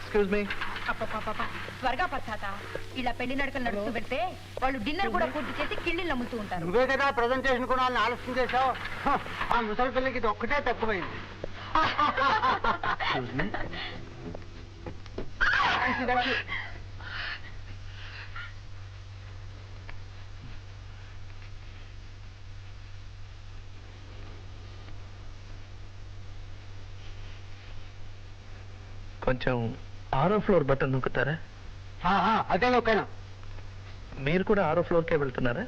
Excuse me. త్వరగా పచ్చాత ఇలా పెళ్లి నడకలు నడుస్తూ పెడితే వాళ్ళు డిన్నర్ కూడా పూర్తి చేసి కిళ్ళిళ్ళు నమ్ముతూ ఉంటారు. నువ్వే కదా ప్రజెంటేషన్ కూడా ఆలస్యం చేసావు. ఆ ముసలి పిల్లకి ఇది ఒక్కటే తక్కువైంది. కొంచెం 6వ ఫ్లోర్ బటన్ నొక్కుతారా? అదే నొక్కాను. మీరు కూడా 6వ ఫ్లోర్కే వెళ్తున్నారా?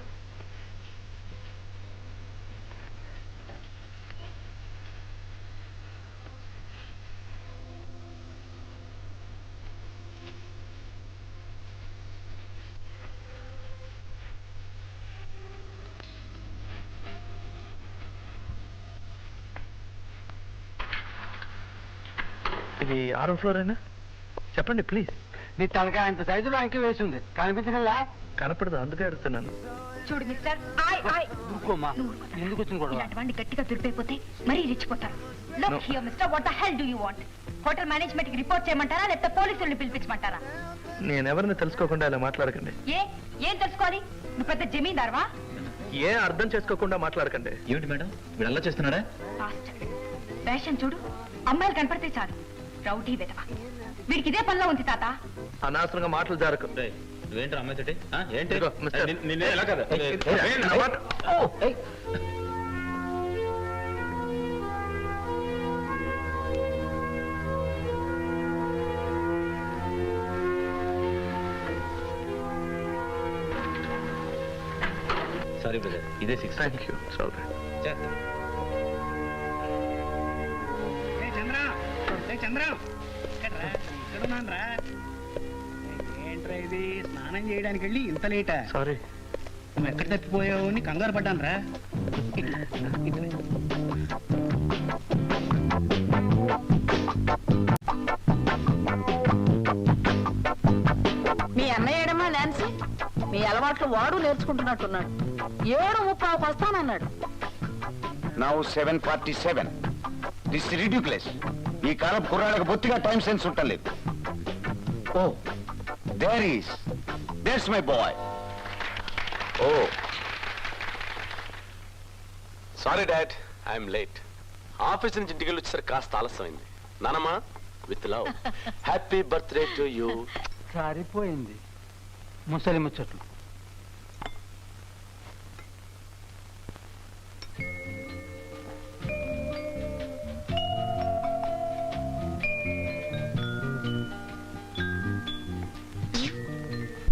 ఇది 6వ ఫ్లోర్ అయినా? చెప్పండి ప్లీజ్. నీ తలకాయ అంత సైజులో అంకి వేసింది కనిపించగలరా? కనపడదు, అందుకే అడుగుతున్నాను. చూడు మిస్టర్, ఎందుకు వచ్చింది కూడా ఇలాంటి గట్టిగా దురిపోతే మరీ రెచ్చిపోతారు. Look here, mister, what the hell do you want? Hotel management కి రిపోర్ట్ చేయమంటారా లేకపోతే పోలీసుల్ని పిలిపించమంటారా? నేను ఎవరిని తెలుసుకోకుండా ఇలా మాట్లాడకండి. ఏం తెలుసుకోవాలి? నువ్వు పెద్ద జమీందార్వా? ఏ అర్థం చేసుకోకుండా మాట్లాడకండి. ఏమిటి మేడం వీళ్ళలా చేస్తున్నారా? ఫ్యాషన్ చూడు, అమ్మాయిలు కనపడితే చాలు రౌడీ వెధవ. వీడికి ఇదే పనిలో ఉంది తాత. అనవసరంగా మాటలు జరగకు. నువ్వేంటి అమ్మాయితోటి ఏంటి? ఇదిగో, మిస్టర్. నిన్నే ఎలా కదా సారీ బ్రదర్, ఇదే 6. Thank you. సారీ. ఏంట్రా ఇది? స్నానం చేయడానికి వెళ్ళి ఇంత లేటా? సారీ. నువ్వు ఎక్కడ తప్పిపోయావు అని కంగారు పడ్డాను రా. మీ అన్నయ్య ఏడమ్మా నాన్సీ? మీ అలవాట్లు వాడు నేర్చుకుంటున్నట్టున్నాడు. 7:30 వస్తానన్నాడు. Now 7:47. This is ridiculous. ఈ కాలం కుర్రాళ్ళకి బొత్తిగా టైం సెన్స్ ఉండలేదు. ఓ there's my boy. Oh, sorry dad, I'm late. Office నుంచి ఇంటికి వెళ్ళి వచ్చేసరికి కాస్త ఆలస్యమైంది. నానమ్మ, with love, happy birthday to you. సరిపోయింది ముసలి ముచ్చట్లు.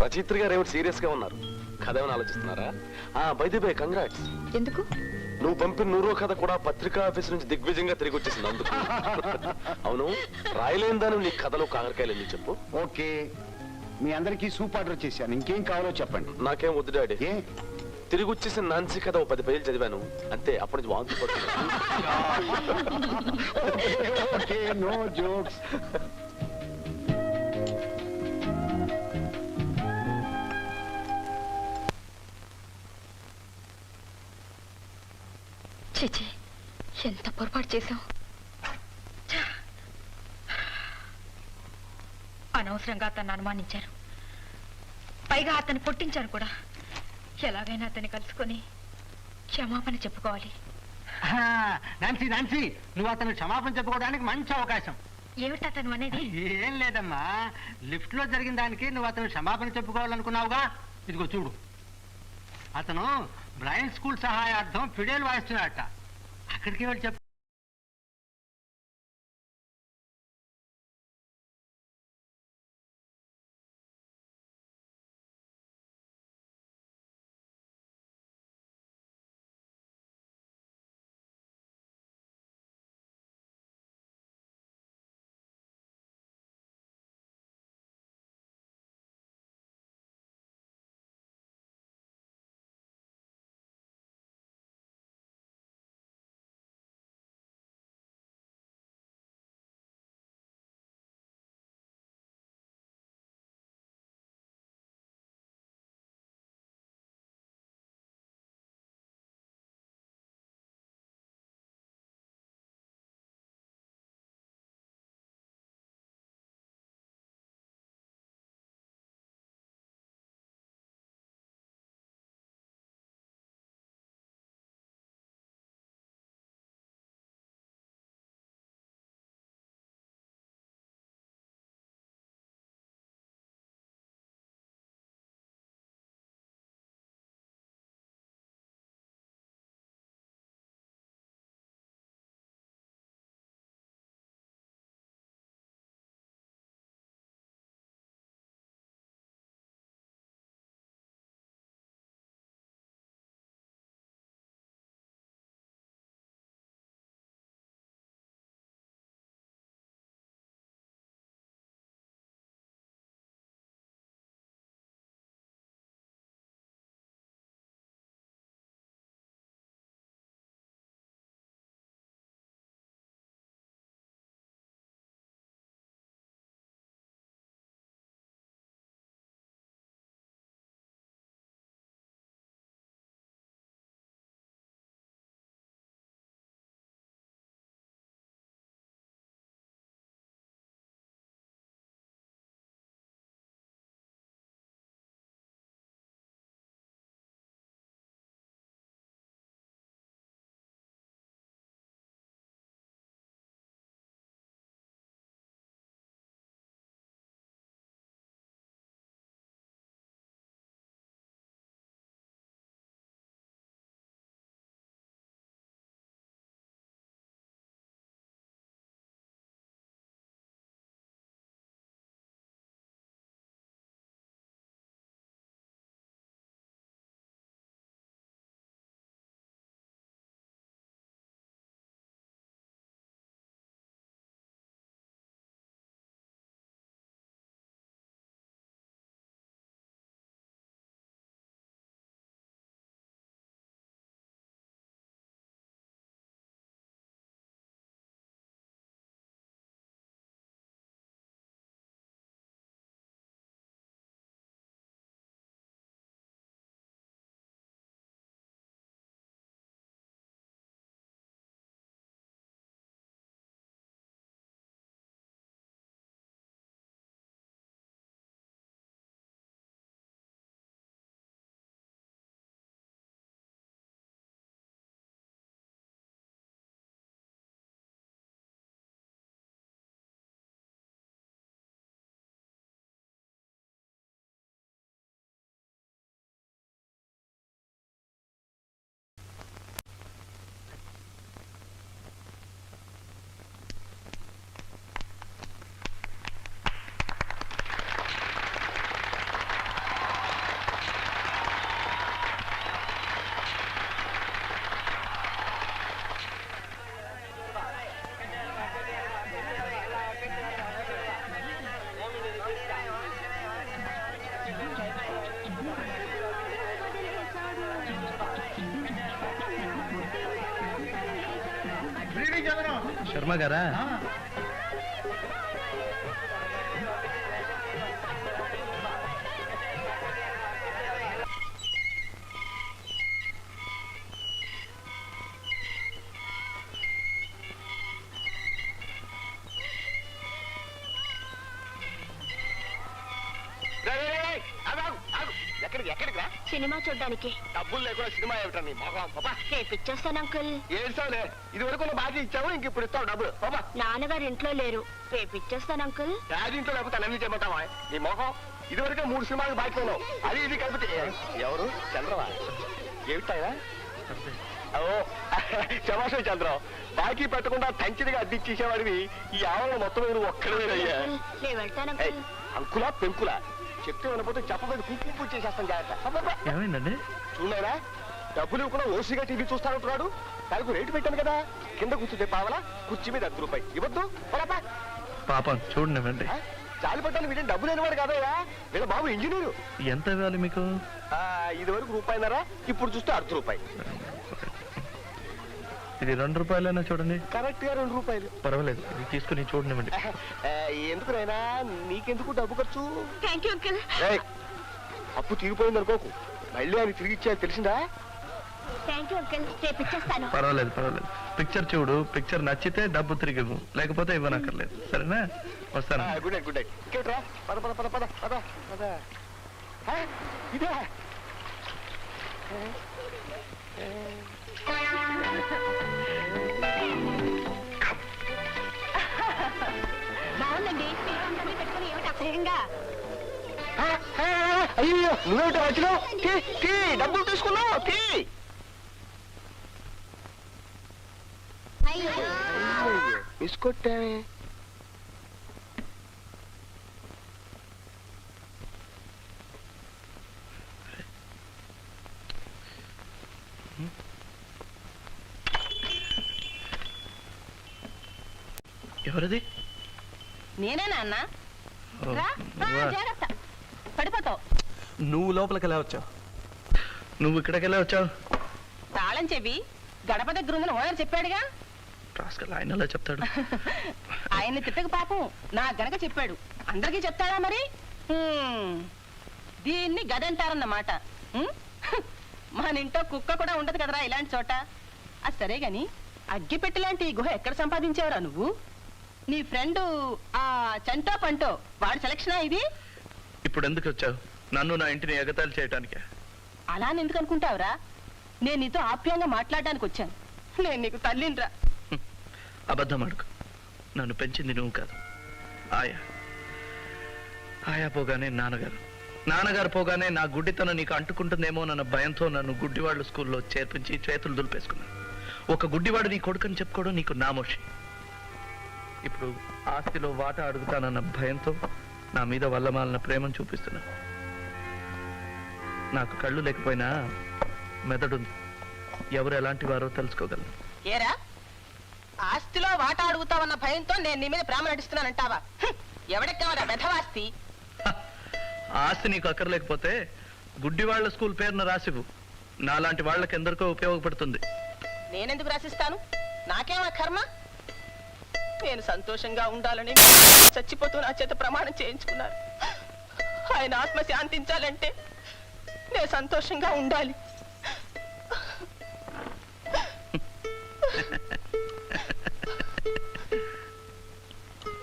రచయిత్రి గారు ఏమిటి సీరియస్ గా ఉన్నారు? కథ ఏమైనా ఆలోచిస్తున్నారా? By the by, congrats. ఎందుకు? నువ్వు పంపిన 100వ కథ కూడా పత్రికా ఆఫీస్ నుంచి దిగ్విజయంగా తిరిగి వచ్చేసింది అందుకు. అవును, రాయలేని దాని నీ కథలో కాకరకాయలు ఎన్ని చెప్పు. ఓకే, మీ అందరికీ సూప్ ఆర్డర్ చేశాను. ఇంకేం కావాలో చెప్పండి. నాకేం వద్దు డాడీ. ఏ తిరిగి వచ్చేసిన నాన్సీ కథ 10 పేజీలు చదివాను అంతే. అప్పటి నుంచి వాంతి పడుతున్నాను. No jokes. చిచి, ఎంత పొరపాటు చేశాం. అనవసరంగా అతన్ని అనుమానించారు, పైగా అతన్ని కొట్టించారు కూడా. ఎలాగైనా అతన్ని కలుసుకొని క్షమాపణ చెప్పుకోవాలి. నాన్సీ, నువ్వు అతను క్షమాపణ చెప్పుకోవడానికి మంచి అవకాశం. ఏమిటి అతను అనేది? ఏం లేదమ్మా, లిఫ్ట్ లో జరిగిన దానికి నువ్వు అతను క్షమాపణ చెప్పుకోవాలనుకున్నావుగా. ఇదిగో చూడు, అతను బ్లైండ్ స్కూల్ సహాయార్థం ఫిడేల్ వాయిస్తున్నాడట. అక్కడికి వెళ్ళి చెప్పు. వర్మ గారా? ఎక్కడికి ఎక్కడికి రా? సినిమా చూడ్డానికి. డబ్బులు లేకుండా సినిమా ఏమిటా నీ మొహం? పాపా రేపు ఇచ్చేస్తాను అంకుల్. ఏడ్చావులే, ఇది వరకు బాకీ ఇచ్చావు, ఇంక ఇప్పుడు ఇస్తావు డబ్బులు. పాపా నాన్నగారు ఇంట్లో లేరు, రేపు ఇచ్చేస్తాను అంకుల్. ఇంట్లో లేకపోతే అన్ని చేయమంటావా? నీ మొహం ఇది వరకే 3 సినిమాలు బాకీ ఉన్నావు, అది ఇది కలిపితే ఎవరు? చంద్రవా? ఏమిటాయా? ఓ శమాశం చంద్రం, బాకీ పెట్టకుండా టంచిదిగా అద్దెచ్చేసేవాడివి ఈ ఆవరణ మొత్తం నువ్వు ఒక్కడవేనయ్యా. నేను వెళ్తాను అంకుల్. అంకులా పెంకులా చెప్తే వినపోతే చెప్పబోయి కుంకు చేసేస్తాను జాగ్రత్త. ఏమైందండి? చూడరా, డబ్బులు ఇవ్వకుండా ఓసిగా టీవీ చూస్తానంటున్నాడు. దానికి రేటు పెట్టాను కదా, కింద కూర్చుంటే పావలా, కుర్చీ మీద 10 రూపాయలు ఇవ్వద్దు. పాపం చూడండి. చాలు పట్టాలి, వీళ్ళని డబ్బు లేనివాడు కాదయ్యా, వీళ్ళ బాబు ఇంజనీరు. ఎంత ఇవ్వాలి మీకు? ఇది వరకు రూపాయిన్నర, ఇప్పుడు చూస్తే 1/2 రూపాయి. ఇది 2 రూపాయలైనా చూడండి. కరెక్ట్ గా 2 రూపాయలు. పర్వాలేదు, ఇది తీసుకుని చూడండి. ఎందుకునైనా నీకెందుకు డబ్బు ఖర్చు? Thank you uncle. అప్పు తీరిపోయింది అనుకోకు, మళ్ళీ ఆయన తిరిగి ఇచ్చేది తెలిసిందా? థ్యాంక్ యూ అంకుల్, రేపు ఇచ్చేస్తాను. పర్వాలేదు. పిక్చర్ చూడు, పిక్చర్ నచ్చితే డబ్బు తిరిగి ఇవ్వు, లేకపోతే ఇవ్వనక్కర్లేదు. సరేనా? వస్తాను. Good night. Good night. ఇంకేట్రా? పద పద పద పద పద పద. ఇదే బాగుందండి. పెట్టుకుని ఏమిటి అసహ్యంగా? అయ్యో, నువ్వేమిటో వచ్చినావు? డబ్బులు తీసుకున్నావు. మిస్ కొట్టావే. ఎవరిది? నేనేనా అన్న? ఓ, రా, నువ్వా? జాగ్రత్త, పడిపోతావు. నువ్వు లోపలికి ఎలా వచ్చావు? నువ్వు ఇక్కడికెళ్ళి వచ్చావు? తాళం చెవి గడప దగ్గర ఉందని ఓనర్ చెప్పాడుగా. రాస్కల్, ఆయన అలా చెప్తాడు. ఆయన్ని తిట్టక పాపం నా గనక చెప్పాడు. అందరికీ చెప్తాడా మరి? దీన్ని గదంటారన్నమాట. మన ఇంట్లో కుక్క కూడా ఉండదు కదరా ఇలాంటి చోట. అది సరే గాని, అగ్గిపెట్టి లాంటి ఈ గుహ ఎక్కడ సంపాదించావురా నువ్వు? నీ ఫ్రెండ్ ఆ చంటో పంటో వాడి సెలక్షనా ఇది? ఇప్పుడు ఎందుకు వచ్చావు? నన్ను నా ఇంటిని ఎగతాళి చేయటానికే. అలా అని ఎందుకు అనుకుంటావురా? నేను నీతో ఆప్యాయంగా మాట్లాడడానికి వచ్చాను. నేను నీకు తల్లినిరా. అబద్ధం అడుగు. నన్ను పెంచింది నువ్వు కాదు, ఆయా పోగానే నాన్నగారు పోగానే నా గుడ్డితనం నీకు అంటుకుంటుందేమో నన్న భయంతో నన్ను గుడ్డివాళ్ళు స్కూల్లో చేర్పించి చేతులు దులిపేసుకున్నాను. ఒక గుడ్డివాడు నీ కొడుకని చెప్పుకోవడం నీకు నామోషి. ఇప్పుడు ఆస్తిలో వాటా అడుగుతానన్న భయంతో నా మీద వల్లమాలిన ప్రేమను చూపిస్తున్నాను. నాకు కళ్ళు లేకపోయినా మెదడుంది. ఎవరు ఎలాంటి వారో తెలుసుకోగలను. ఏరా, ఆస్తిలో వాటా అడుగుతావన్న భయంతో నేను నీ మీద ప్రేమ నటిస్తున్నానంటావా? ఎవడెక్కవరా మెధవాస్తి? ఆస్తి నీకు అక్కర్లేకపోతే గుడ్డివాళ్ల స్కూల్ పేరున రాసివు. నాలాంటి వాళ్ళకి ఎందరికో ఉపయోగపడుతుంది. నేనెందుకు రాసిస్తాను? నాకేమా కర్మ? నేను సంతోషంగా ఉండాలని చచ్చిపోతూ నా చేత ప్రమాణం చేయించుకున్నాను. ఆయన ఆత్మ శాంతించాలంటే నేను సంతోషంగా ఉండాలి.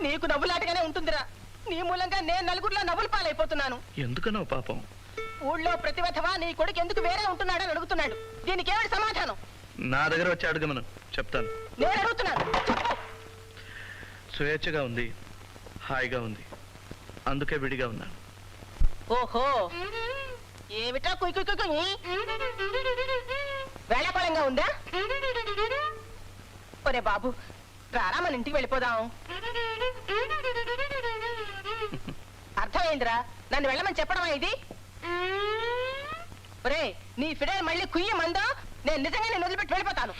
నీకు నవ్వులాటగానే ఉంటుందిరా. నీ మూలంగా నేను నలుగురిలో నవ్వులు పాలైపోతున్నాను. ఎందుకనో పాపం. ఊళ్ళో ప్రతివధవా నీ కొడుకు ఎందుకు వేరే ఉంటున్నాడని అడుగుతున్నాడు. దీనికి ఏమిటి సమాధానం? నా దగ్గర వచ్చి అడగమను, చెప్తాను. నేను అడుగుతున్నాను, చెప్పు. స్వేచ్ఛగా ఉంది, హాయిగా ఉంది, అందుకే విడిగా ఉన్నాను. ఓహో, ఏమిటా కుయ్ కుయ్ కుయ్? వేళాకోళంగా ఉందా? ఒరే బాబు, రారా మన ఇంటికి వెళ్ళిపోదాం. అర్థమైందిరా, నన్ను వెళ్ళమని చెప్పడమా ఇది? ఒరే, నీ ఫిడే మళ్ళీ కుయ్య మందో నేను నిజంగా నేను వదిలిపెట్టి వెళ్ళిపోతాను.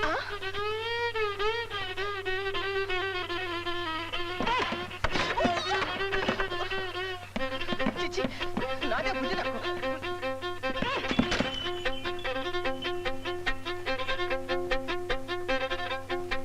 ఆ?